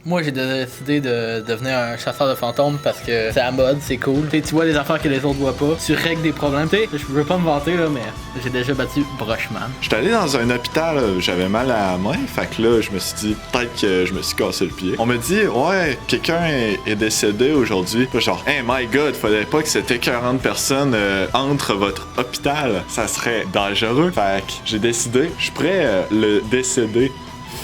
Moi, j'ai décidé de devenir un chasseur de fantômes parce que c'est à mode, c'est cool. T'sais, tu vois les affaires que les autres voient pas, tu règles des problèmes. T'sais, je veux pas me vanter, là, mais j'ai déjà battu Brochman. J'étais allé dans un hôpital, j'avais mal à la main, fait que là, je me suis dit, peut-être que je me suis cassé le pied. On me dit, ouais, quelqu'un est décédé aujourd'hui. Genre, hey my god, faudrait pas que cette écœurante personne entre votre hôpital. Ça serait dangereux. Fait que j'ai décidé, je suis prêt le décédé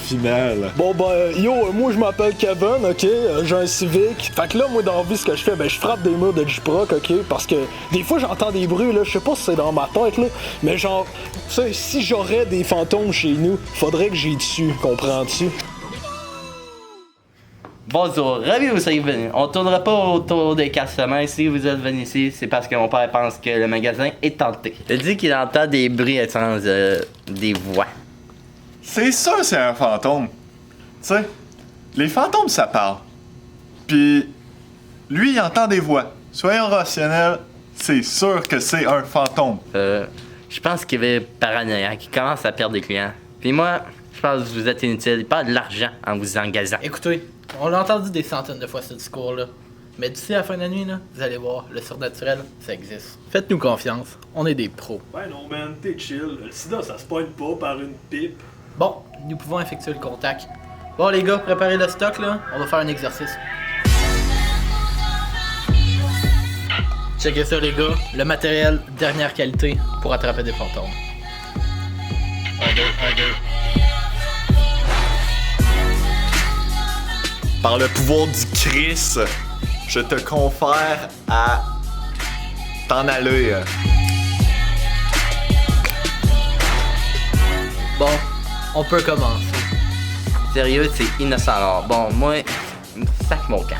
final. Bon moi je m'appelle Kevin, ok, j'ai un Civic. Fait que là, moi dans la vie, ce que je fais, je frappe des murs de J-Proc, ok, parce que des fois j'entends des bruits, là, je sais pas si c'est dans ma tête, là, mais genre, tu sais, si j'aurais des fantômes chez nous, faudrait que j'y tue, comprends-tu? Bonjour, ravi que vous soyez venus. On tournera pas autour des castemains. Si vous êtes venu ici, c'est parce que mon père pense que le magasin est tenté. Il dit qu'il entend des bruits étranges, des voix. C'est sûr c'est un fantôme. Tu sais, les fantômes ça parle. Puis lui il entend des voix. Soyons rationnels, c'est sûr que c'est un fantôme. Je pense qu'il est paranoïaque, il commence à perdre des clients. Puis moi, je pense que vous êtes inutile, pas de l'argent en vous engageant. Écoutez, on l'a entendu des centaines de fois ce discours-là. Mais d'ici à la fin de la nuit, là, vous allez voir, le surnaturel, ça existe. Faites-nous confiance, on est des pros. Ben non man, t'es chill, le sida ça se pointe pas par une pipe. Bon, nous pouvons effectuer le contact. Bon les gars, préparez le stock là, on va faire un exercice. Checkez ça les gars, le matériel dernière qualité pour attraper des fantômes. 1, 2, 1, 2. Par le pouvoir du Christ, je te confère à t'en aller. Bon, on peut commencer. Sérieux, c'est innocent alors. Bon, moi, sac mon camp.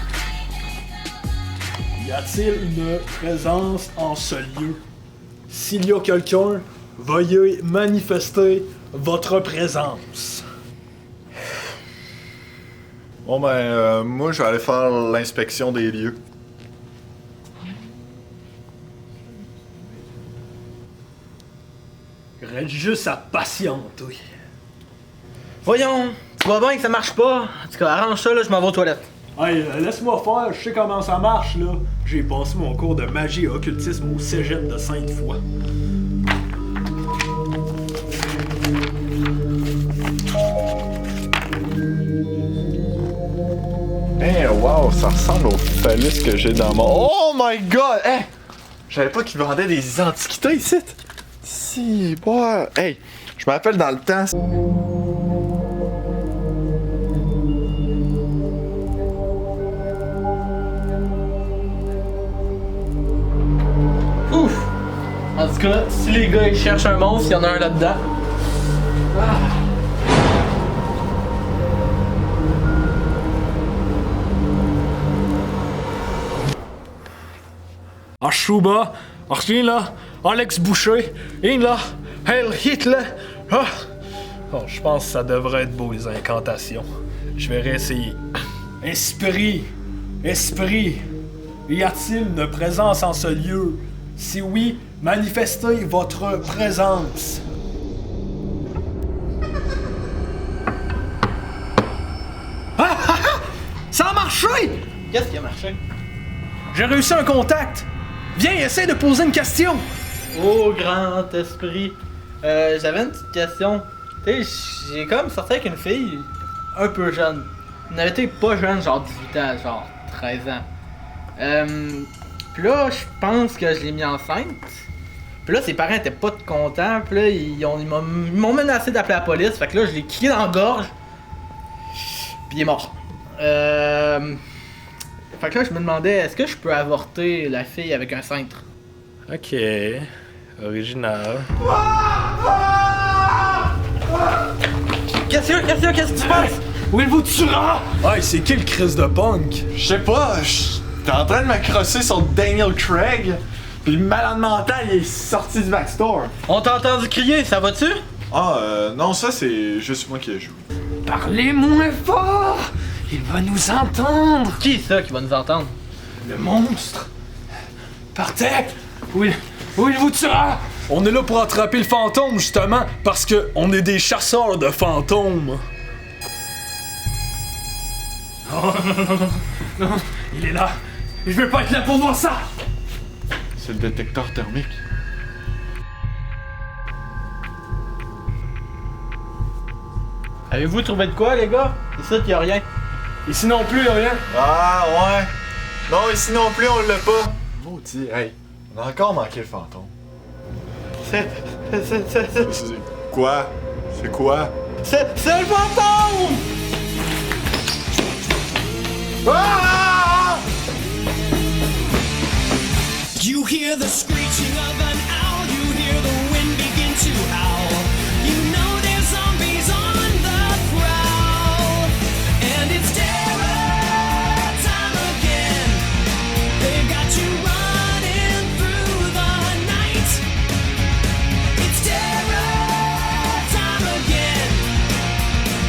Y a-t-il une présence en ce lieu? S'il y a quelqu'un, veuillez manifester votre présence. Bon ben, moi je vais aller faire l'inspection des lieux. Reste juste à patienter. Voyons, tu vois bien que ça marche pas. En tout cas, arrange ça là, je m'en vais aux toilettes. Hey, laisse-moi faire, je sais comment ça marche là. J'ai passé mon cours de magie et occultisme au cégep de Sainte-Foy. Hey, wow, ça ressemble au phallus que j'ai dans mon... Oh my god! Hey! Je savais pas qu'ils vendaient des antiquités ici! Si, boy! Hey! Je me rappelle dans le temps... Ouf! En tout cas, si les gars ils cherchent un monstre, il y en a un là-dedans. Ashuba, rien là, Alex Boucher, in là, Heil Hitler. Ah. Oh, je pense que ça devrait être beau les incantations. Je vais réessayer. Esprit, esprit, y a-t-il une présence en ce lieu? Si oui, manifestez votre présence. Ah, ah, ah! Ça a marché! Qu'est-ce qui a marché? J'ai réussi un contact! Viens, essaie de poser une question! Oh, grand esprit. J'avais une petite question. Tu sais, j'ai comme sorti avec une fille un peu jeune. Elle avait été pas jeune, genre 18 ans, genre 13 ans. Puis là, je pense que je l'ai mis enceinte. Puis là, ses parents étaient pas contents. Puis là, ils m'ont menacé d'appeler la police. Fait que là, je l'ai kické dans la gorge. Puis il est mort. Fait que là, je me demandais, est-ce que je peux avorter la fille avec un cintre? Ok, original. Qu'est-ce que tu penses? Où il vous tuera? Hey, c'est qui le Chris de punk? Je sais pas, j'étais en train de m'accrocher sur Daniel Craig, puis le malade mental il est sorti du backstore. On t'a entendu crier, ça va-tu? Ah, non, ça c'est juste moi qui ai joué. Parlez moins fort! Il va nous entendre! Qui ça qui va nous entendre? Le monstre! Partez! Où il vous tuera! On est là pour attraper le fantôme, justement, parce que on est des chasseurs de fantômes. Oh non, il est là. Je vais pas être là pour voir ça. C'est le détecteur thermique. Avez-vous trouvé de quoi, les gars? Ici, y'a rien. Ici non plus, y'a rien. Ah, ouais. Non, ici non plus, on l'a pas. Maudit, hey, on a encore manqué le fantôme. C'est Quoi? C'est quoi? le fantôme! Ah! You hear the screeching of an owl, you hear the wind begin to howl. You know there's zombies on the prowl, and it's terror time again. They've got you running through the night. It's terror time again,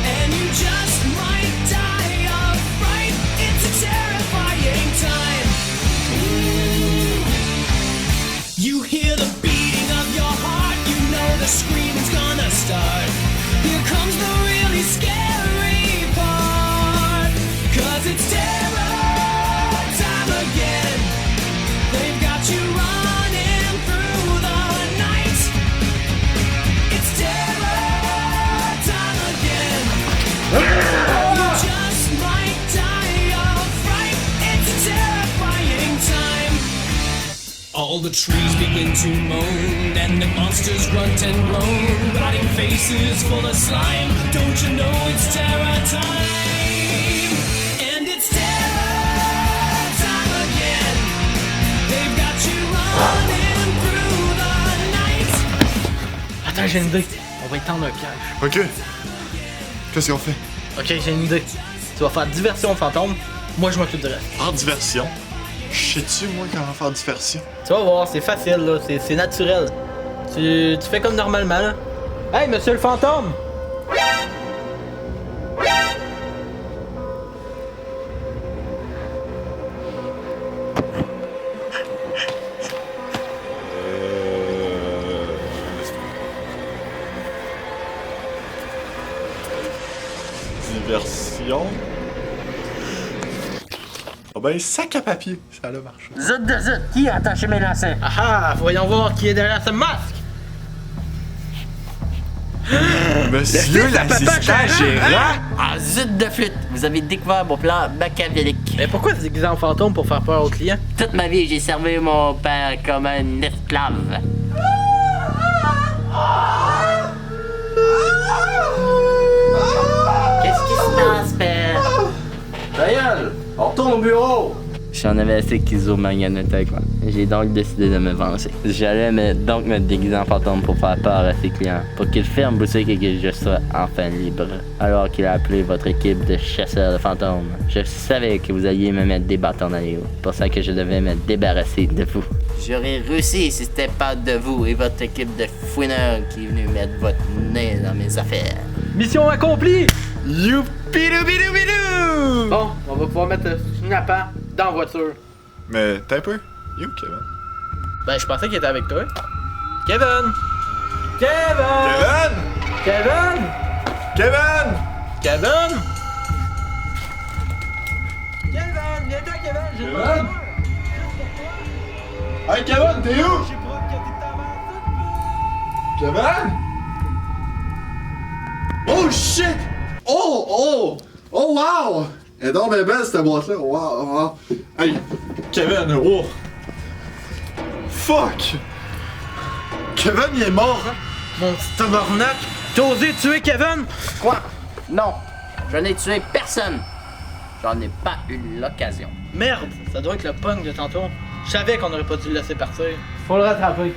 and you just might die of fright. It's a terrifying time. You hear the beating of your heart, you know the screaming's gonna start. Here comes the really scary part, 'cause it's terror time again. They've got you running through the night. It's terror time again. You just might die of fright. It's a terrifying time. All the trees begin to moan, and the monsters grunt and groan. Rotting faces full of slime. Don't you know it's terror time? And it's terror time again. They've got you running through the night. Attends, j'ai une idée. On va étendre un piège. Ok. Qu'est-ce qu'on fait? Ok, j'ai une idée. Tu vas faire diversion fantôme, moi je m'occupe du reste. En diversion? Sais-tu, moi, comment faire diversion? Tu vas voir, c'est facile là, c'est naturel. Tu fais comme normalement là. Hey, monsieur le fantôme! Diversion? Oh ben, sac à papier, ça a marché. Zut de zut, qui a attaché mes lacets? Ah, voyons voir qui est derrière ce masque! Monsieur l'assistant gérant! Ah, zut de flûte! Vous avez découvert mon plan machiavélique. Mais pourquoi se déguiser en fantôme pour faire peur aux clients? Toute ma vie, j'ai servi mon père comme un esclave. Qu'est-ce qui se passe, père? Daniel, on retourne au bureau. J'en avais assez qu'ils ont marionnettes avec moi. J'ai donc décidé de me venger. J'allais donc me déguiser en fantôme pour faire peur à ses clients, pour qu'ils ferment boutique et que je sois enfin libre. Alors qu'il a appelé votre équipe de chasseurs de fantômes, je savais que vous alliez me mettre des bâtons dans les roues. Pour ça que je devais me débarrasser de vous. J'aurais réussi si c'était pas de vous et votre équipe de fouineurs qui est venu mettre votre nez dans mes affaires. Mission accomplie! Youpi-dou-bidou-bidou! Bon, on va pouvoir mettre Snapper dans la voiture. Mais, t'as un peu? You, Kevin? Ben, je pensais qu'il était avec toi. Kevin! Kevin! Kevin! Kevin! Kevin! Kevin! Kevin! Viens-t'en, Kevin! J'ai Kevin? pas peur. Hey, Kevin, t'es où? J'ai pas que t'es Kevin? Oh shit! Oh wow! Elle est donc bien belle cette boîte-là. Wow. Hey, Kevin, oh! Fuck! Kevin, il est mort, hein? Mon petit tabarnak! T'as osé tuer Kevin? Quoi? Non, je n'ai tué personne. J'en ai pas eu l'occasion. Merde! Ça doit être le punk de tantôt. Je savais qu'on aurait pas dû le laisser partir. Faut le rattraper.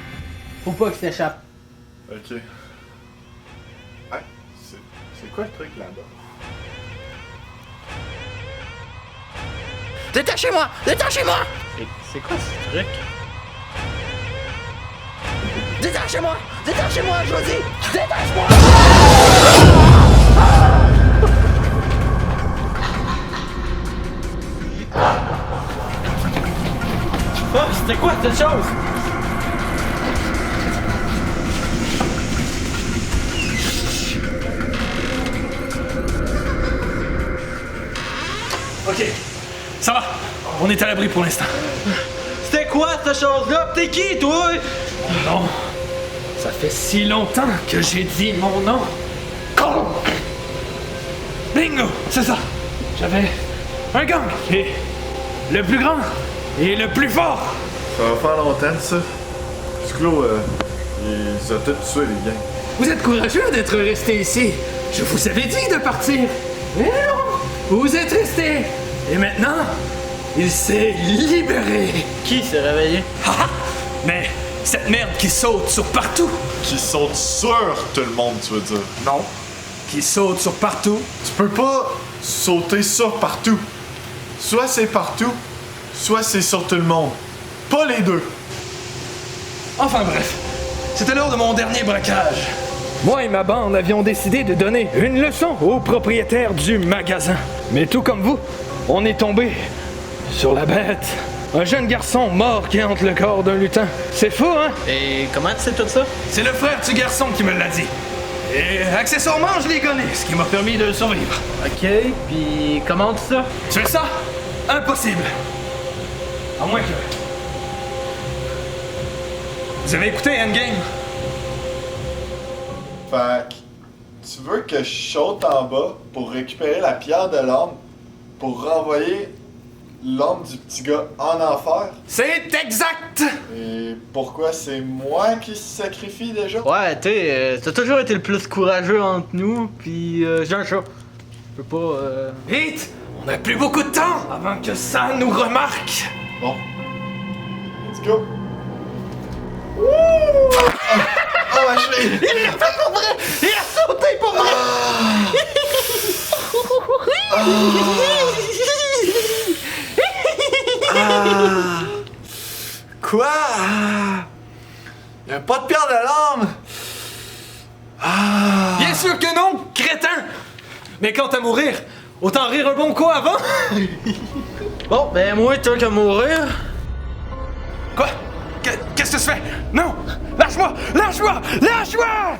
Faut pas qu'il s'échappe. Ok. Hey, c'est quoi le truc là-bas? Détachez-moi! Détachez-moi! C'est quoi ce truc? Détachez-moi! Détachez-moi, je vous dis! Détache-moi! Oh, c'était quoi cette chose? Ok, ça va. On est à l'abri pour l'instant. C'était quoi cette chose-là? T'es qui, toi? Non, ça fait si longtemps que j'ai dit mon nom. Con! Bingo, c'est ça. J'avais un gang et le plus grand et le plus fort. Ça va faire longtemps, ça. Sclo, ils ont tous tué les gangs. Vous êtes courageux d'être resté ici. Je vous avais dit de partir. Mais non, vous êtes resté. Et maintenant, il s'est libéré. Qui s'est réveillé? Mais cette merde qui saute sur partout. Qui saute sur tout le monde, tu veux dire? Non. Qui saute sur partout. Tu peux pas sauter sur partout. Soit c'est partout, soit c'est sur tout le monde. Pas les deux. Enfin bref, c'était l'heure de mon dernier braquage. Moi et ma bande avions décidé de donner une leçon au propriétaire du magasin. Mais tout comme vous, on est tombé sur la bête. Un jeune garçon mort qui hante le corps d'un lutin. C'est fou, hein? Et comment tu sais tout ça? C'est le frère du garçon qui me l'a dit. Et accessoirement, je l'ai gonné, ce qui m'a permis de survivre. Ok, puis comment tu ça? Tu fais ça? Impossible. À moins que... Vous avez écouté Endgame? Fait que tu veux que je saute en bas pour récupérer la pierre de l'âme pour renvoyer l'âme du petit gars en enfer? C'est exact! Et pourquoi c'est moi qui se sacrifie déjà? Ouais, t'as toujours été le plus courageux entre nous, puis j'ai un chat. Je peux pas, Vite! On n'a plus beaucoup de temps avant que ça nous remarque! Bon. Let's go! Oh ma cheville! Il l'a fait pour vrai! Il a sauté pour vrai! Quoi? Y'a pas de pierre de l'âme! Bien sûr que non, crétin! Mais quant à mourir, autant rire un bon coup avant! Bon, ben moi, tant qu'à mourir... Quoi? Qu'est-ce que tu fais? Non! Lâche-moi! Lâche-moi! Lâche-moi!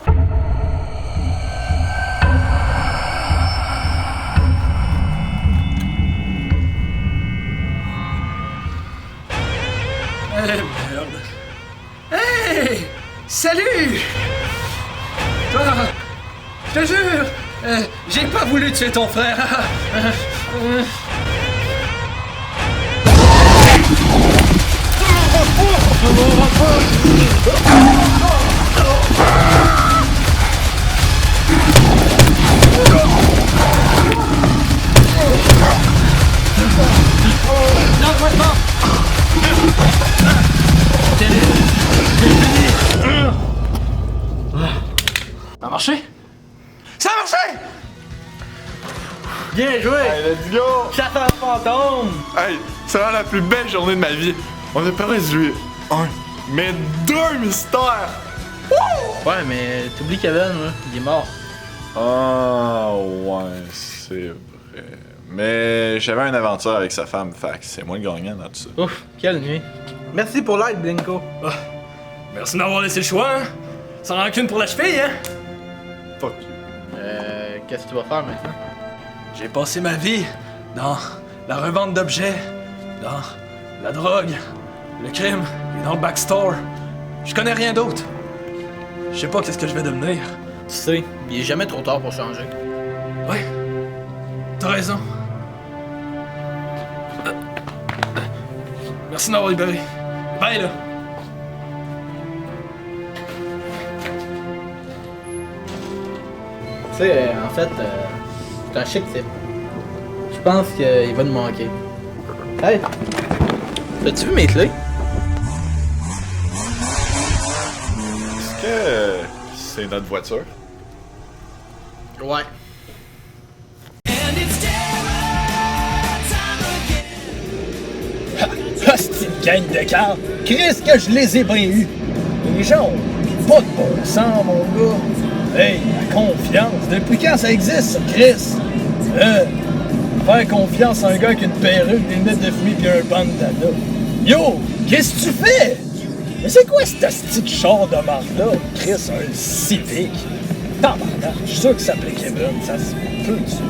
Merde. Hey! Salut! Toi, je te jure, j'ai pas voulu tuer ton frère. Ça a marché? Ça a marché! Bien joué! Hey, let's go! Chasseur fantôme! Hey, c'est vraiment la plus belle journée de ma vie. On a pas résolu un, mais deux mystères! Ouais, mais t'oublies Kevin, là, il est mort. Ah, ouais, c'est vrai. Mais j'avais une aventure avec sa femme, fait que c'est moi le gagnant dans tout ça. Ouf, quelle nuit. Merci pour l'aide, Blinko. Merci d'avoir laissé le choix, hein? Sans rancune pour la cheville, hein? Fuck you. Qu'est-ce que tu vas faire maintenant? J'ai passé ma vie dans la revente d'objets, dans la drogue, le crime et dans le backstore. Je connais rien d'autre. Je sais pas qu'est-ce que je vais devenir. Tu sais, il est jamais trop tard pour changer. Ouais, t'as raison. Merci d'avoir libéré. Bye, là. Tu sais, en fait, c'est un chic type. Je pense qu'il va nous manquer. Hey! As-tu vu mes clés? Est-ce que c'est notre voiture? Ouais. And it's terror time again. Hostie de gang de cartes! Chris que je les ai bien eus! Les gens ont pas de bon sens, mon gars! Hey, la confiance! Depuis quand ça existe, ça, Chris? Faire confiance à un gars avec une perruque, des lunettes de fumée pis un bandana. Yo! Qu'est-ce que tu fais? Mais c'est quoi cet asti de char de marde-là? Chris, un Civic? Tabarnak, je suis sûr que ça s'appelait Kevin, ça se peut dessus.